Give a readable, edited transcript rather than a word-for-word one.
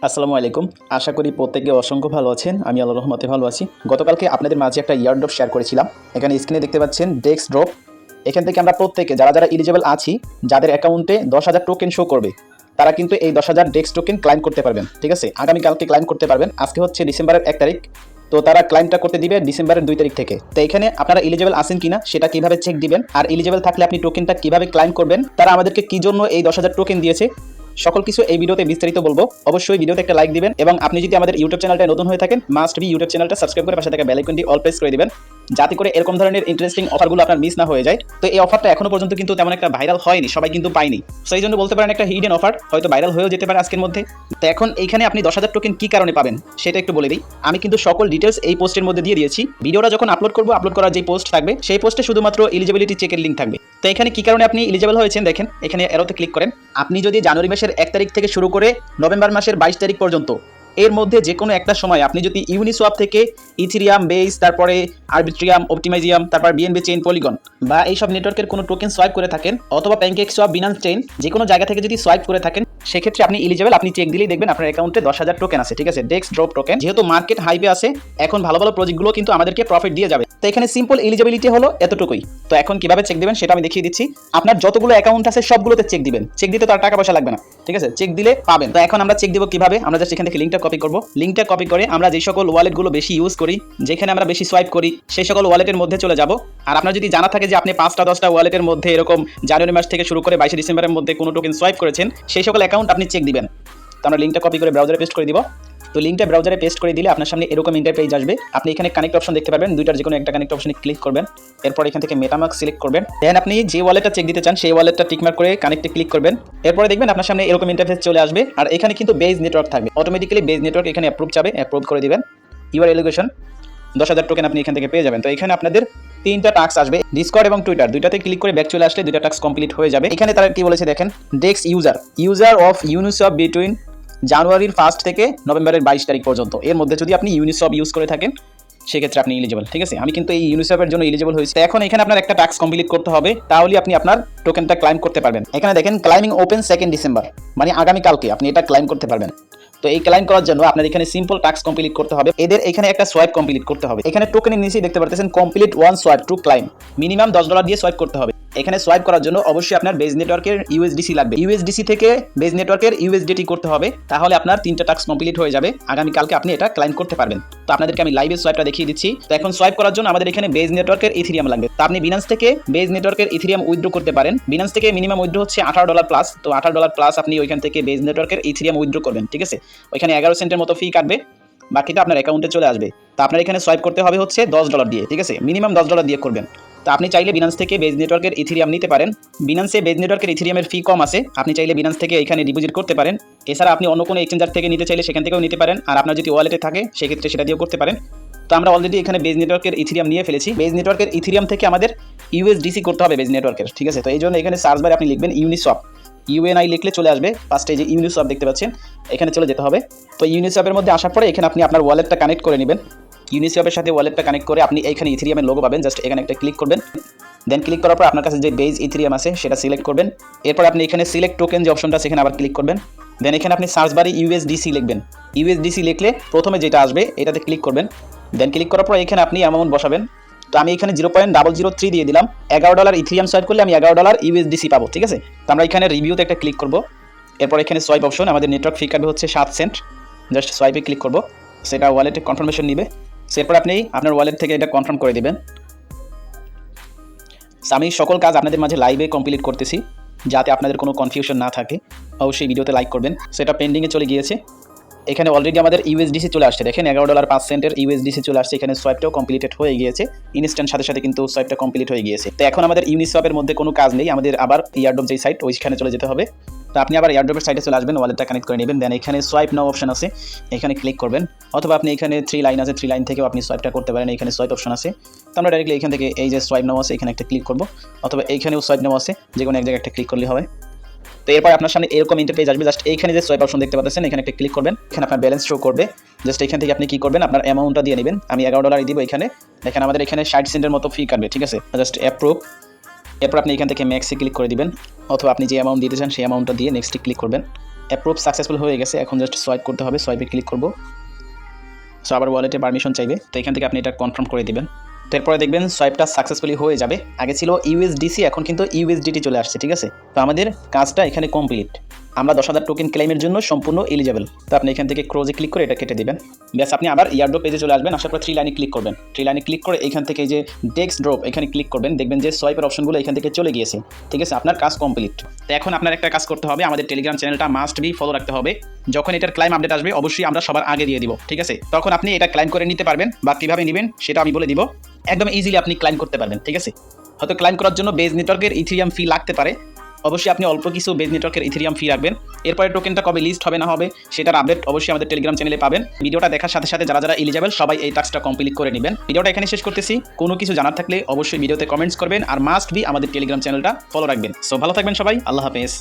আসসালামু আলাইকুম। আশা করি প্রত্যেকে অসংখ্য ভালো আছেন। আমি আল্লাহর রহমতে ভালো আছি। গতকালকে আপনাদের মাঝে একটা ইয়ারড্রপ শেয়ার করেছিলাম। এখানে স্ক্রিনে দেখতে পাচ্ছেন ডেক্স ড্রপ। এখান থেকে আমরা প্রত্যেকে যারা এলিজিবল আছি, যাদের অ্যাকাউন্টে 10,000 টোকেন শো করবে, তারা কিন্তু এই 10,000 ডেক্স টোকেন ক্লাইম করতে পারবেন। ঠিক আছে, আগামীকালকে ক্লাইম করতে পারবেন। আজকে হচ্ছে ডিসেম্বরের 1 তারিখ, তো তারা ক্লাইমটা করতে দিবে ডিসেম্বরের 2 তারিখ থেকে। তো এখানে আপনারা এলিজিবল আছেন কিনা সেটা কিভাবে চেক দিবেন, আর এলিজিবল থাকলে আপনি টোকেনটা কিভাবে ক্লাইম করবেন, তারা আমাদেরকে কি জন্য এই 10,000 টোকেন দিয়েছে, সকল কিছু এই ভিডিওতে বিস্তারিত বলবো। অবশ্যই ভিডিওতে একটা লাইক দিবেন এবং আপনি যদি আমাদের ইউটিউব চ্যানেলটা নতুন হয়ে থাকেন, মাস্ট বি ইউটিউব চ্যানেলটা সাবস্ক্রাইব করে পাশে থাকা বেল আইকনটি অল প্রেস করে দিবেন, যাতে করে এরকম ধরনের ইন্টারেস্টিং অফারগুলো আপনার মিস না হয়ে যায়। তো এই অফারটা এখনো পর্যন্ত কিন্তু তেমন একটা ভাইরাল হয়নি, সবাই কিন্তু পায়নি। সো এই জন্য বলতে পারেন একটা হিডেন অফার, হয়তো ভাইরাল হয়েও যেতে পারে আজকের মধ্যে। তো এখন এইখানে আপনি 10,000 টোকেন কি কারণে পাবেন সেটা একটু বলে দিই। আমি কিন্তু সকল ডিটেলস এই পোস্টের মধ্যে দিয়ে দিয়েছি। ভিডিওটা যখন আপলোড করবো, আপলোড করার যে পোস্ট থাকবে সেই পোস্টে শুধুমাত্র এলিজিবিলিটি চেকের লিঙ্ক থাকবে। তো এখানে কি কারণে আপনি এলিজিবল হয়েছেন দেখেন, এখানে এরোতে ক্লিক করেন। আপনি যদি জানুয়ারি মাসের 1 তারিখ থেকে শুরু করে নভেম্বর মাসের 22 তারিখ পর্যন্ত এর মধ্যে যে কোনো একটা সময় আপনি যদি ইউনিসোয়াপ থেকে ইথিরিয়াম, বেস, তারপরে আরবিট্রিয়াম, অপটিমাইজিয়াম, তারপর বিএনবি চেইন, পলিগন বা এইসব নেটওয়ার্কের কোনো টোকেন সোয়াইপ করে থাকেন, অথবা প্যানকেক সোয়াপ, বিনান্স চেইন, যে কোনো জায়গা থেকে যদি সোয়াইপ করে থাকেন, সেক্ষেত্রে আপনি এলিজিবল। আপনি চেক দিলেই দেখবেন আপনার অ্যাকাউন্টে 10,000 টোকেন আছে। ঠিক আছে, ডেক্স ড্রপ টোকেন। যেহেতু মার্কেট হাইপে আছে, এখন ভালো ভালো প্রজেক্টগুলো কিন্তু আমাদেরকে প্রফিট দিয়ে যাবে। তো এখানে সিম্পল এলিজিবিলিটি হলো এতটুকুই। তো এখন কিভাবে চেক দিবেন সেটা আমি দেখিয়ে দিচ্ছি। আপনার যতগুলো অ্যাকাউন্ট আছে সবগুলোতে চেক দিবেন। চেক দিতে তো আর টাকা পয়সা লাগবে না। ঠিক আছে, চেক দিলে পাবেন। তো এখন আমরা চেক দিব কিভাবে, আমরা জাস্ট এখান থেকে লিঙ্কটা কপি করব। লিঙ্কটা কপি করে আমরা যে সকল ওয়ালেটগুলো বেশি ইউজ করি, যেখানে আমরা বেশি সোয়াইপ করি, সেই সকল ওয়ালেটের মধ্যে চলে যাব। আর আপনার যদি জানা থাকে যে আপনি 5টা-10টা ওয়ালেটের মধ্যে এরকম জানুয়ারি মাস থেকে শুরু করে 22 ডিসেম্বরের মধ্যে কোনো টোকেন সোয়াইপ করেছেন, সেই সকল অ্যাকাউন্ট আপনি চেক দিবেন। তো আমরা লিঙ্কটা কপি করে ব্রাউজারে পেস্ট করে দিব। তো লিঙ্কটা ব্রাউজারে পেস্ট করে দিলে আপনার সামনে এরকম ইন্টারপেজ আসবে। আপনি এখানে কানেক্ট অপশন দেখতে পারবেন, দুইটার যে কোনো একটা কানেক্ট অপশনে ক্লিক করবেন। এরপর এখান থেকে মেটামাস্ক সিলেক্ট করবেন। দেন আপনি যে ওয়ালেটটা চেক দিতে চান সেই ওয়ালেটটা টিকমার্ক করে কানেক্টে ক্লিক করবেন। এরপরে দেখবেন আপনার সামনে এরকম ইন্টারফেস চলে আসবে। আর এখানে কিন্তু বেজ নেটওয়ার্ক থাকবে, অটোমেটিক্যালি বেজ নেটওয়ার্ক এখানে অ্যাপ্রুভ যাবে, অ্যাপ্রুভ করে দিবেন। ইউর এলিগেশন 10,000 টোকেন আপনি এখান থেকে পেয়ে যাবেন। তো এখানে আপনাদের 3টা টাস্ক আসবে, ডিসকর্ড এবং টুইটার, দুইটাতে ক্লিক করে ব্যাক চলে আসলে 2টা টাস্ক কমপ্লিট হয়ে যাবে। এখানে তারা কি বলেছে দেখেন, ডেক্স ইউজার অফ ইউনিসপ বিটুইন জানুয়ারির 1 থেকে নভেম্বরের 22 তারিখ পর্যন্ত, এর মধ্যে যদি আপনি ইউনিসপ ইউজ করে থাকেন সেক্ষেত্রে আপনি এলিজিবল। ঠিক আছে, আমি কিন্তু এই ইউনিসপের জন্য এলিজিবল হয়েছি। এখন এখানে আপনার একটা টাস্ক কমপ্লিট করতে হবে, তাহলে আপনি আপনার টোকেনটা ক্লাইম করতে পারবেন। এখানে দেখেন ক্লাইমিং ওপেন 2 ডিসেম্বর, মানে আগামীকালকে আপনি এটা ক্লাইম করতে পারবেন। তো এই ক্লাইম করার জন্য আপনার এখানে সিম্পল টাস্ক কমপ্লিট করতে হবে। এদের এখানে একটা সোয়াইপ কমপ্লিট করতে হবে। এখানে টোকেনের নিচেই দেখতে পাচ্ছেন complete 1 swipe to claim, minimum $10 দিয়ে সোয়াইপ করতে হবে। এখানে সোয়াইপ করার জন্য অবশ্যই আপনার বেজ নেটওয়ার্কের ইউএসডিসি লাগবে। ইউএসডিসি থেকে বেজ নেটওয়ার্কের ইউএসডিটি করতে হবে, তাহলে আপনার 3টা টাস্ক কমপ্লিট হয়ে যাবে। আগামীকালকে আপনি এটা ক্লাইম করতে পারবেন। তো আপনাদেরকে আমি লাইভে সোয়াইপটা দেখিয়ে দিচ্ছি। তো এখন সোয়াইপ করার জন্য আমাদের এখানে বেজ নেটওয়ার্কের ইথিরিয়াম লাগবে। তো আপনি বিনান্স থেকে বেজ নেটওয়ার্কের ইথিরিয়াম উইথড্র করতে পারেন। বিনান্স থেকে মিনিমাম উইথড্র হচ্ছে $18 প্লাস। তো $18 প্লাস আপনি ওইখান থেকে বেজ নেটওয়ার্কের ইথিরিয়াম উইথড্র করবেন। ঠিক আছে, ওইখানে 11 সেন্টের মতো ফি কাটবে, বাকিটা আপনার অ্যাকাউন্টে চলে আসবে। তো আপনার এখানে সোয়াইপ করতে হবে হচ্ছে $10 দিয়ে। ঠিক আছে, মিনিমাম $10 দিয়ে করবেন। তো আপনি চাইলে বিনান্স থেকে বেজ নেটওয়ার্কের ইথিরিয়াম নিতে পারেন। বিনান্সে বেজ নেটওয়ার্কের ইথিরিয়ামের ফি কম আছে, আপনি চাইলে বিনান্স থেকে এখানে ডিপোজিট করতে পারেন। এছাড়া আপনি অন্য কোনো এক্সচেঞ্জার থেকে নিতে চাইলে সেখান থেকেও নিতে পারেন। আর আপনার যদি ওয়ালেটে থাকে সেক্ষেত্রে সেটা দিয়েও করতে পারেন। তো আমরা অলরেডি এখানে বেজ নেটওয়ার্কের ইথিরিয়াম নিয়ে ফেলেছি। বেজ নেটওয়ার্কের ইথিরিয়াম থেকে আমাদের ইউএসডিসি করতে হবে বেজ নেটওয়ার্কের। ঠিক আছে, তো এই জন্য এখানে সার্চ বারে আপনি লিখবেন ইউনিসপ, ইউএনআই লিখলে চলে আসবে। ফার্স্টে যে ইউনিসপ দেখতে পাচ্ছেন এখানে চলে যেতে হবে। তো ইউনিসপের মধ্যে আসার পরে এখানে আপনি আপনার ওয়ালেটটা কানেক্ট করে নেবেন। ইউনিসপের সাথে ওয়ালেটটা কানেক্ট করে আপনি এখানে ইথিরিয়ামের লোগো পাবেন, জাস্ট এখানে একটা ক্লিক করবেন। দেন ক্লিক করার পর আপনার কাছে যে বেজ ইথিরিয়াম আছে সেটা সিলেক্ট করবেন। এরপর আপনি এখানে সিলেক্ট টোকেন যে অপশনটা আছে এখানে আবার ক্লিক করবেন। দেন এখানে আপনি সার্চ বারে ইউএসডিসি লিখবেন। ইউএসডিসি লিখলে প্রথমে যেটা আসবে এটাতে ক্লিক করবেন। দেন ক্লিক করার পর এখানে আপনি অ্যামাউন্ট বসাবেন। তো আমি এখানে 0.003 দিয়ে দিলাম। $11 ইথিরিয়াম সোয়াইপ করলে আমি $11 ইউএসডিসি পাবো। ঠিক আছে, তো আমরা এখানে রিভিউতে একটা ক্লিক করব। এরপর এখানে সোয়াইপ অপশন, আমাদের নেটওয়ার্ক ফি কাটবে হচ্ছে 7 সেন্ট। জাস্ট সোয়াইপে ক্লিক করব, সেটা ওয়ালেটে কনফার্মেশন নিবে। এরপর আপনি আপনার ওয়ালেট থেকে এটা কনফার্ম করে দেবেন। আমি সকল কাজ আপনাদের মাঝে লাইভে কমপ্লিট করতেছি, যাতে আপনাদের কোনো কনফিউশন না থাকে। অবশ্যই ভিডিওতে লাইক করবেন। সেটা পেন্ডিংয়ে চলে গিয়েছে। এখানে অলরেডি আমাদের ইউএসডিসি চলে আসছে, দেখেন $11.05 ইউএসডিসি চলে আসছে। এখানে সোয়াইপটাও কমপ্লিটেড হয়ে গিয়েছে, ইনস্ট্যান্ট সাথে সাথে কিন্তু সোয়াইপটা কমপ্লিট হয়ে গিয়েছে। তো এখন আমাদের ইউনিসপের মধ্যে কোনো কাজ নেই, আমাদের আবার ইয়ারড্রপ যেই সাইট ওইখানে চলে যেতে হবে। তো আপনি আবার ইয়ারড্রপের সাইটে চলে আসবেন, ওয়ালেটটা কানেক্ট করে নেবেন। দেন এখানে সোয়াইপ নাও অপশন আছে, এখানে ক্লিক করবেন। অথবা আপনি এখানে 3 লাইন আছে, 3 লাইন থেকেও আপনি সোয়াইপটা করতে পারেন। এখানে সোয়াইপ অপশন আছে, তো আমরা ডাইরেক্টলি এখান থেকে এই যে সোয়াইপ নাও আছে এখানে একটা ক্লিক করব, অথবা এইখানেও সোয়াইপ নাও আছে, যে কোনো এক জায়গায় একটা ক্লিক করলে হবে। তো এরপর আপনার সামনে এরকম ইন্টারফেস আসবে। জাস্ট এইখানে যে সোয়াইপ অপশন দেখতে পাচ্ছেন এখানে একটা ক্লিক করবেন। এখানে আপনার ব্যালেন্স শো করবে। জাস্ট এখান থেকে আপনি কি করবেন, আপনার অ্যামাউন্টটা দিয়ে নেবেন। আমি $11 দিব। এখানে দেখেন আমাদের এখানে 60 সেন্টের মতো ফি কাটবে। ঠিক আছে, জাস্ট অ্যাপ্রুভ। এরপর আপনি এখান থেকে ম্যাক্সে ক্লিক করে দিবেন, অথবা আপনি যে অ্যামাউন্ট দিতে চান সেই অ্যামাউন্টটা দিয়ে নেক্সটে ক্লিক করবেন। অ্যাপ্রুভ সাকসেসফুল হয়ে গেছে। এখন জাস্ট সোয়াইপ করতে হবে, সোয়াইপে ক্লিক করব। সো আবার ওয়ালেটে পারমিশন চাইবে, তো এখান থেকে আপনি এটা কনফার্ম করে দিবেন। তো এরপরে দেখবেন সোয়াইপটা সাকসেসফুলি হয়ে যাবে। আগে ছিল ইউএসডিসি, এখন কিন্তু ইউএসডিটি চলে আসছে, ঠিক আছে। তো আমাদের কাজটা এখানে কমপ্লিট। আমরা 10,000 টোকেন ক্লেমের জন্য সম্পূর্ণ এলিজেবল। তো আপনি এখান থেকে ক্লোজে ক্লিক করে এটা কেটে দিবেন। ব্যাস, আপনি আবার ইয়ারড্রপ পেজে চলে আসবেন। আসার পর 3 লাইনে ক্লিক করবেন। 3 লাইনে ক্লিক করে এখান থেকে এই যে ডেক্স ড্রপ এখানে ক্লিক করবেন। দেখবেন যে সোয়াইপের অপশনগুলো এখান থেকে চলে গিয়েছে, ঠিক আছে। আপনার কাজ কমপ্লিট। তো এখন আপনার একটা কাজ করতে হবে, আমাদের টেলিগ্রাম চ্যানেলটা মাস্ট বি ফলো রাখতে হবে। যখন এটার ক্লাইম আপডেট আসবে অবশ্যই আমরা সবার আগে দিয়ে দিব, ঠিক আছে। তখন আপনি এটা ক্লাইম করে নিতে পারবেন, বা কীভাবে নেবেন সেটা আমি বলে দিব। একদম ইজিলি আপনি ক্লাইম করতে পারবেন, ঠিক আছে। হয়তো ক্লাইম করার জন্য বেজ নেটওয়ার্কের ইথেরিয়াম ফি লাগতে পারে, অবশ্যই আপনি অল্প কিছু বেজ নেটওয়ার্কের ইথেরিয়াম ফি রাখবেন। এরপরে টোকেনটা কবে লিস্ট হবে না হবে সেটার আপডেট অবশ্যই আমাদের টেলিগ্রাম চ্যানেলে পাবেন। ভিডিওটা দেখার সাথে সাথে যারা যারা এলিজেবল সবাই এই টাস্কটা কমপ্লিট করে নেবেন। ভিডিওটা এখানে শেষ করতেছি। কোনো কিছু জানার থাকলে অবশ্যই ভিডিওতে কমেন্টস করবেন, আর মাস্ট বি আমাদের টেলিগ্রাম চ্যানেলটা ফলো রাখবেন। সো ভালো থাকবেন সবাই, আল্লাহ হাফেজ।